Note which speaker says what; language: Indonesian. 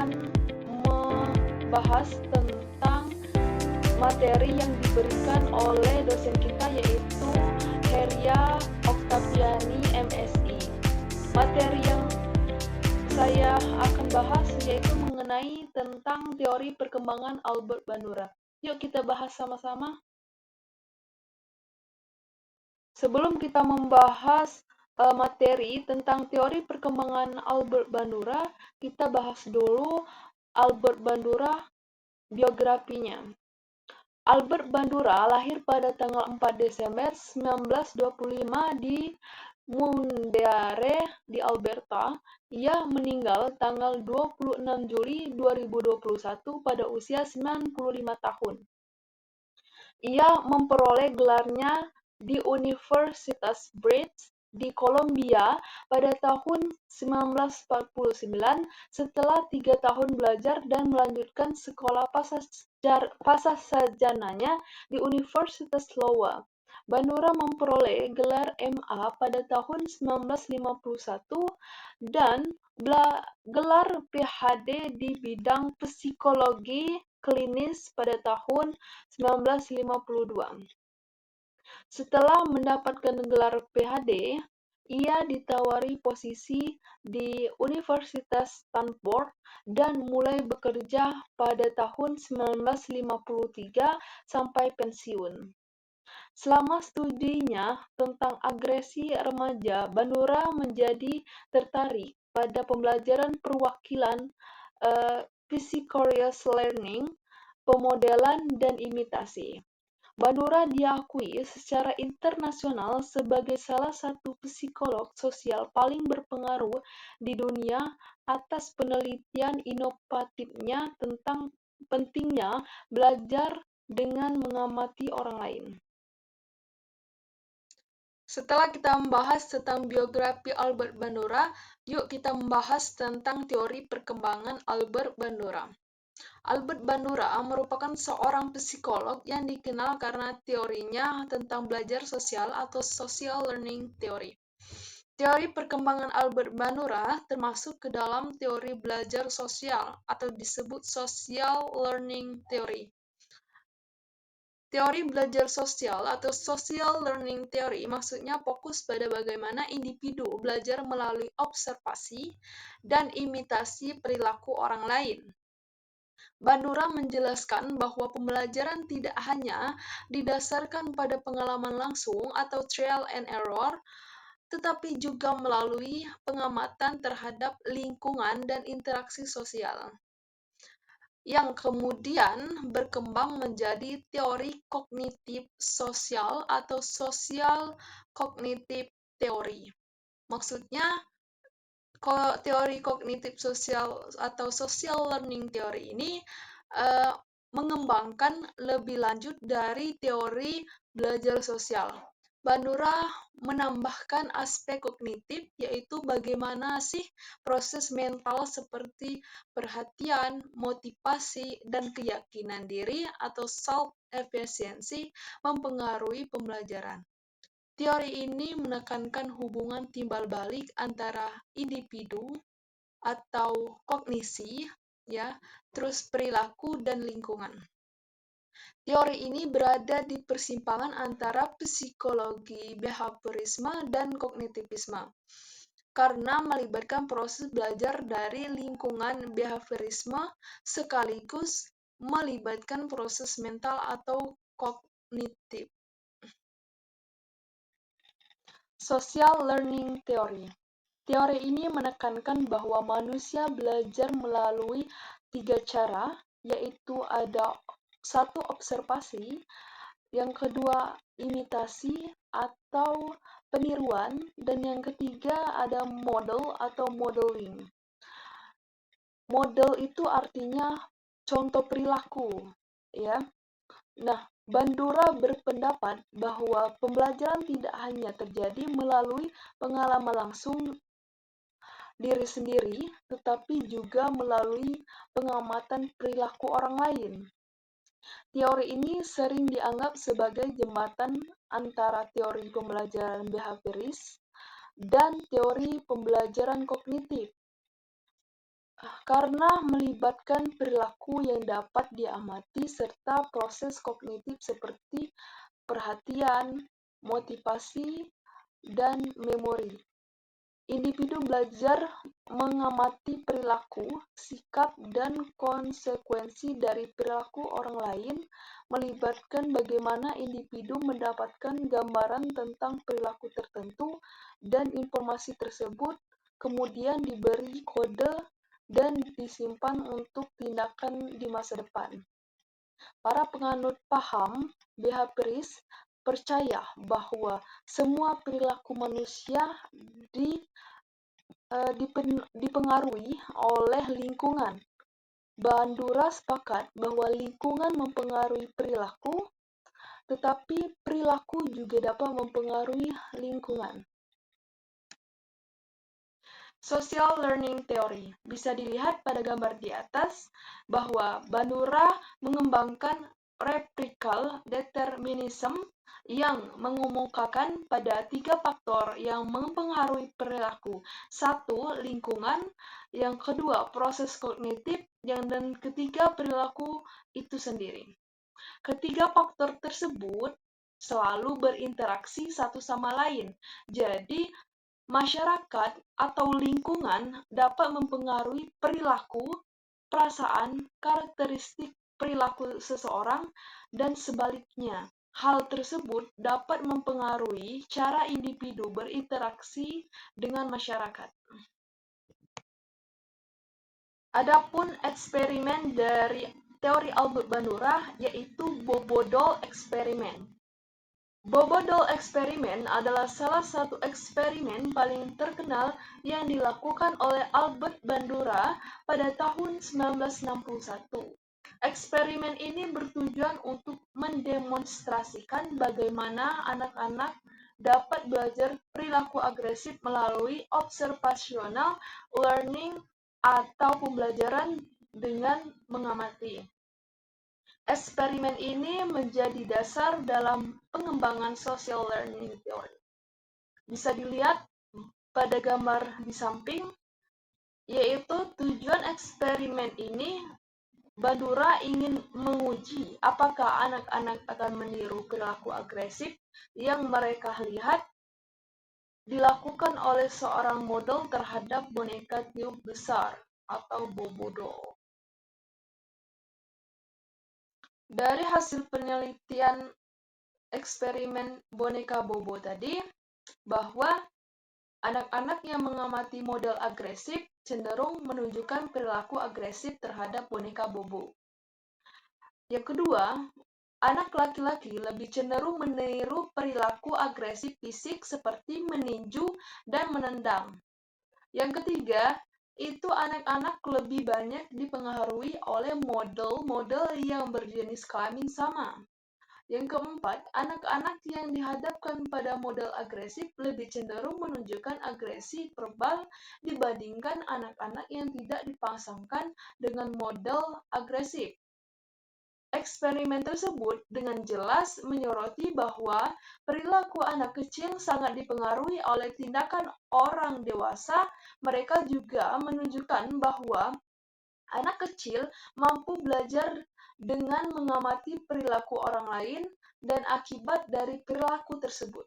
Speaker 1: akan membahas tentang materi yang diberikan oleh dosen kita, yaitu Heria Oktaviani, MSI. Materi yang saya akan bahas yaitu mengenai tentang teori perkembangan Albert Bandura. Yuk kita bahas sama-sama. Sebelum kita membahas materi tentang teori perkembangan Albert Bandura, kita bahas dulu Albert Bandura, biografinya. Albert Bandura lahir pada tanggal 4 Desember 1925 di Mundaare di Alberta. Ia meninggal tanggal 26 Juli 2021 pada usia 95 tahun. Ia memperoleh gelarnya di Universitas British di Columbia pada tahun 1949 setelah 3 tahun belajar dan melanjutkan sekolah pascasarjananya di Universitas Iowa. Bandura memperoleh gelar MA pada tahun 1951 dan gelar PhD di bidang psikologi klinis pada tahun 1952. Setelah mendapatkan gelar PhD, ia ditawari posisi di Universitas Stanford dan mulai bekerja pada tahun 1953 sampai pensiun. Selama studinya tentang agresi remaja, Bandura menjadi tertarik pada pembelajaran perwakilan, vicarious learning, pemodelan, dan imitasi. Bandura diakui secara internasional sebagai salah satu psikolog sosial paling berpengaruh di dunia atas penelitian inovatifnya tentang pentingnya belajar dengan mengamati orang lain. Setelah kita membahas tentang biografi Albert Bandura, yuk kita membahas tentang teori perkembangan Albert Bandura. Albert Bandura merupakan seorang psikolog yang dikenal karena teorinya tentang belajar sosial atau social learning theory. Teori perkembangan Albert Bandura termasuk ke dalam teori belajar sosial atau disebut social learning theory. Teori belajar sosial atau social learning theory maksudnya fokus pada bagaimana individu belajar melalui observasi dan imitasi perilaku orang lain. Bandura menjelaskan bahwa pembelajaran tidak hanya didasarkan pada pengalaman langsung atau trial and error, tetapi juga melalui pengamatan terhadap lingkungan dan interaksi sosial, yang kemudian berkembang menjadi teori kognitif sosial atau social cognitive theory. Maksudnya, teori kognitif sosial atau social learning theory ini mengembangkan lebih lanjut dari teori belajar sosial. Bandura menambahkan aspek kognitif, yaitu bagaimana sih proses mental seperti perhatian, motivasi, dan keyakinan diri atau self-efficacy mempengaruhi pembelajaran. Teori ini menekankan hubungan timbal balik antara individu atau kognisi, terus perilaku dan lingkungan. Teori ini berada di persimpangan antara psikologi behaviorisme dan kognitivisme, karena melibatkan proses belajar dari lingkungan behaviorisme sekaligus melibatkan proses mental atau kognitif. Social learning theory. Teori ini menekankan bahwa manusia belajar melalui 3 cara, yaitu ada 1 observasi, yang kedua imitasi atau peniruan, dan yang ketiga ada model atau modeling. Model itu artinya contoh perilaku, ya. Nah, Bandura berpendapat bahwa pembelajaran tidak hanya terjadi melalui pengalaman langsung diri sendiri, tetapi juga melalui pengamatan perilaku orang lain. Teori ini sering dianggap sebagai jembatan antara teori pembelajaran behavioris dan teori pembelajaran kognitif. karena melibatkan perilaku yang dapat diamati serta proses kognitif seperti perhatian, motivasi, dan memori. Individu belajar mengamati perilaku, sikap, dan konsekuensi dari perilaku orang lain, melibatkan bagaimana individu mendapatkan gambaran tentang perilaku tertentu, dan informasi tersebut kemudian diberi kode dan disimpan untuk tindakan di masa depan. Para penganut paham behavioris percaya bahwa semua perilaku manusia dipengaruhi oleh lingkungan. Bandura sepakat bahwa lingkungan mempengaruhi perilaku, tetapi perilaku juga dapat mempengaruhi lingkungan. Social Learning Theory. Bisa dilihat pada gambar di atas bahwa Bandura mengembangkan replicable determinism yang mengemukakan pada 3 faktor yang mempengaruhi perilaku. 1. Lingkungan, yang kedua proses kognitif, dan ketiga perilaku itu sendiri. Ketiga faktor tersebut selalu berinteraksi satu sama lain. Jadi, masyarakat atau lingkungan dapat mempengaruhi perilaku, perasaan, karakteristik perilaku seseorang, dan sebaliknya. Hal tersebut dapat mempengaruhi cara individu berinteraksi dengan masyarakat. Adapun eksperimen dari teori Albert Bandura yaitu Bobo doll eksperimen. Bobo doll eksperimen adalah salah satu eksperimen paling terkenal yang dilakukan oleh Albert Bandura pada tahun 1961. Eksperimen ini bertujuan untuk mendemonstrasikan bagaimana anak-anak dapat belajar perilaku agresif melalui observational learning atau pembelajaran dengan mengamati. Eksperimen ini menjadi dasar dalam pengembangan social learning theory. Bisa dilihat pada gambar di samping, yaitu tujuan eksperimen ini Bandura ingin menguji apakah anak-anak akan meniru perilaku agresif yang mereka lihat dilakukan oleh seorang model terhadap boneka tiup besar atau Bobo doll. Dari hasil penelitian eksperimen boneka Bobo tadi, bahwa anak-anak yang mengamati model agresif cenderung menunjukkan perilaku agresif terhadap boneka Bobo. Yang kedua, anak laki-laki lebih cenderung meniru perilaku agresif fisik seperti meninju dan menendang. Yang ketiga, itu anak-anak lebih banyak dipengaruhi oleh model-model yang berjenis kelamin sama. Yang keempat, anak-anak yang dihadapkan pada model agresif lebih cenderung menunjukkan agresi verbal dibandingkan anak-anak yang tidak dipasangkan dengan model agresif. Eksperimen tersebut dengan jelas menyoroti bahwa perilaku anak kecil sangat dipengaruhi oleh tindakan orang dewasa. Mereka juga menunjukkan bahwa anak kecil mampu belajar dengan mengamati perilaku orang lain dan akibat dari perilaku tersebut.